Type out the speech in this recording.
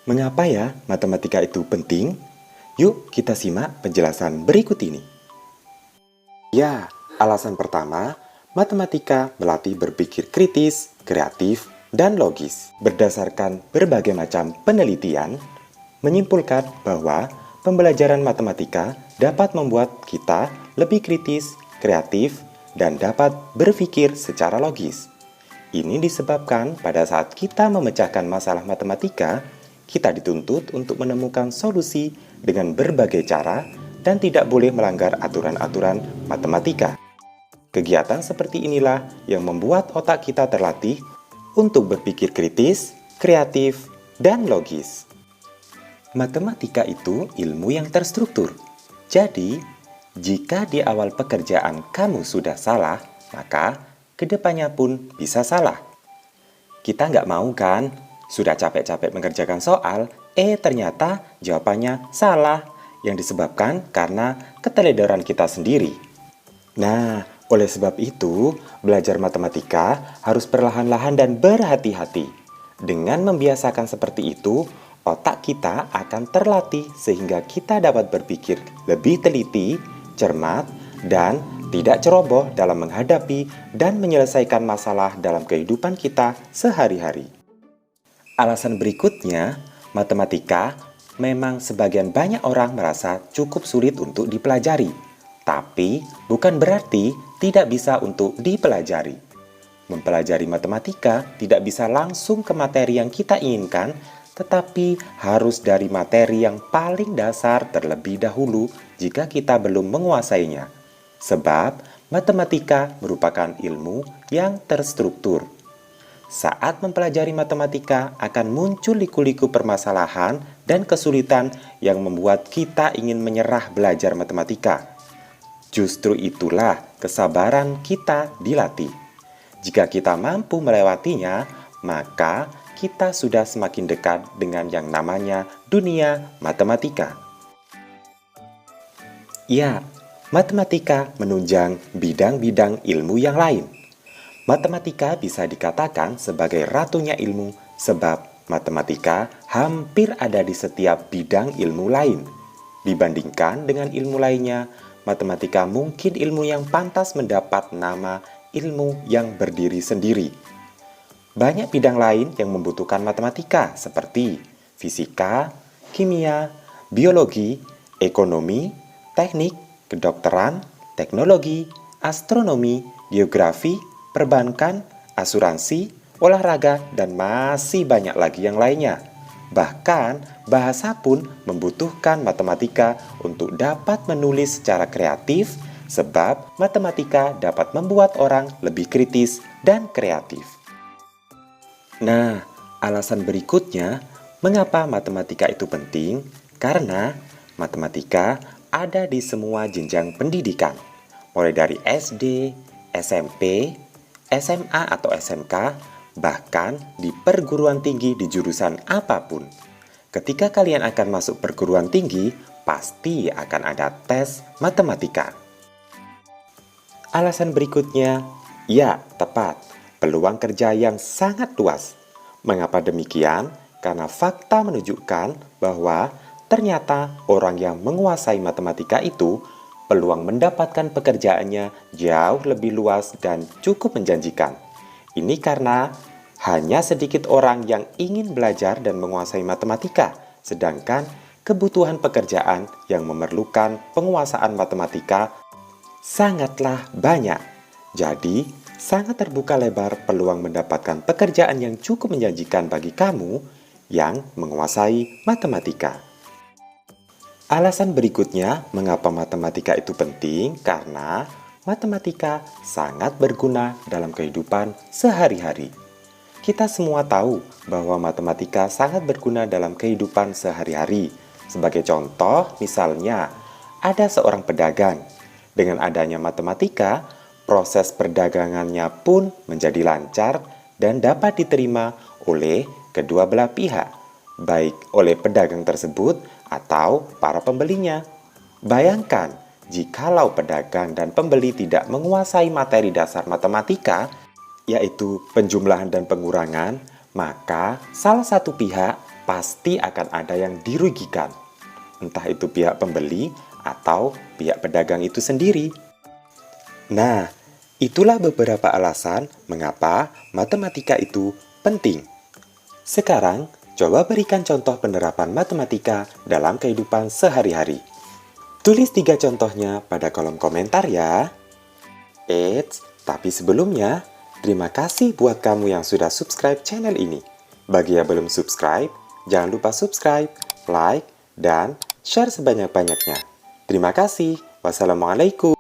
Mengapa ya matematika itu penting? Yuk kita simak penjelasan berikut ini. Ya, alasan pertama, matematika melatih berpikir kritis, kreatif, dan logis. Berdasarkan berbagai macam penelitian, menyimpulkan bahwa pembelajaran matematika dapat membuat kita lebih kritis, kreatif, dan dapat berpikir secara logis. Ini disebabkan pada saat kita memecahkan masalah matematika, kita dituntut untuk menemukan solusi dengan berbagai cara dan tidak boleh melanggar aturan-aturan matematika. Kegiatan seperti inilah yang membuat otak kita terlatih untuk berpikir kritis, kreatif, dan logis. Matematika itu ilmu yang terstruktur. Jadi, jika di awal pekerjaan kamu sudah salah, maka kedepannya pun bisa salah. Kita nggak mau kan? Sudah capek-capek mengerjakan soal, ternyata jawabannya salah, yang disebabkan karena keteledoran kita sendiri. Nah, oleh sebab itu, belajar matematika harus perlahan-lahan dan berhati-hati. Dengan membiasakan seperti itu, otak kita akan terlatih sehingga kita dapat berpikir lebih teliti, cermat, dan tidak ceroboh dalam menghadapi dan menyelesaikan masalah dalam kehidupan kita sehari-hari. Alasan berikutnya, matematika memang sebagian banyak orang merasa cukup sulit untuk dipelajari, tapi bukan berarti tidak bisa untuk dipelajari. Mempelajari matematika tidak bisa langsung ke materi yang kita inginkan, tetapi harus dari materi yang paling dasar terlebih dahulu jika kita belum menguasainya. Sebab matematika merupakan ilmu yang terstruktur. Saat mempelajari matematika akan muncul liku-liku permasalahan dan kesulitan yang membuat kita ingin menyerah belajar matematika. Justru itulah kesabaran kita dilatih. Jika kita mampu melewatinya, maka kita sudah semakin dekat dengan yang namanya dunia matematika. Ya, matematika menunjang bidang-bidang ilmu yang lain. Matematika bisa dikatakan sebagai ratunya ilmu sebab matematika hampir ada di setiap bidang ilmu lain. Dibandingkan dengan ilmu lainnya, matematika mungkin ilmu yang pantas mendapat nama ilmu yang berdiri sendiri. Banyak bidang lain yang membutuhkan matematika seperti fisika, kimia, biologi, ekonomi, teknik, kedokteran, teknologi, astronomi, geografi, perbankan, asuransi, olahraga, dan masih banyak lagi yang lainnya. Bahkan, bahasa pun membutuhkan matematika untuk dapat menulis secara kreatif, sebab matematika dapat membuat orang lebih kritis dan kreatif. Nah, alasan berikutnya, mengapa matematika itu penting? Karena matematika ada di semua jenjang pendidikan, mulai dari SD, SMP, SMA atau SMK, bahkan di perguruan tinggi di jurusan apapun. Ketika kalian akan masuk perguruan tinggi, pasti akan ada tes matematika. Alasan berikutnya, ya tepat, peluang kerja yang sangat luas. Mengapa demikian? Karena fakta menunjukkan bahwa ternyata orang yang menguasai matematika itu peluang mendapatkan pekerjaannya jauh lebih luas dan cukup menjanjikan. Ini karena hanya sedikit orang yang ingin belajar dan menguasai matematika, sedangkan kebutuhan pekerjaan yang memerlukan penguasaan matematika sangatlah banyak. Jadi, sangat terbuka lebar peluang mendapatkan pekerjaan yang cukup menjanjikan bagi kamu yang menguasai matematika. Alasan berikutnya mengapa matematika itu penting karena matematika sangat berguna dalam kehidupan sehari-hari. Kita semua tahu bahwa matematika sangat berguna dalam kehidupan sehari-hari. Sebagai contoh, misalnya, ada seorang pedagang. Dengan adanya matematika, proses perdagangannya pun menjadi lancar dan dapat diterima oleh kedua belah pihak, baik oleh pedagang tersebut atau para pembelinya. Bayangkan, jikalau pedagang dan pembeli tidak menguasai materi dasar matematika, yaitu penjumlahan dan pengurangan, maka salah satu pihak pasti akan ada yang dirugikan. Entah itu pihak pembeli atau pihak pedagang itu sendiri. Nah, itulah beberapa alasan mengapa matematika itu penting. Sekarang, coba berikan contoh penerapan matematika dalam kehidupan sehari-hari. Tulis 3 contohnya pada kolom komentar ya. Eits, tapi sebelumnya, terima kasih buat kamu yang sudah subscribe channel ini. Bagi yang belum subscribe, jangan lupa subscribe, like, dan share sebanyak-banyaknya. Terima kasih. Wassalamualaikum.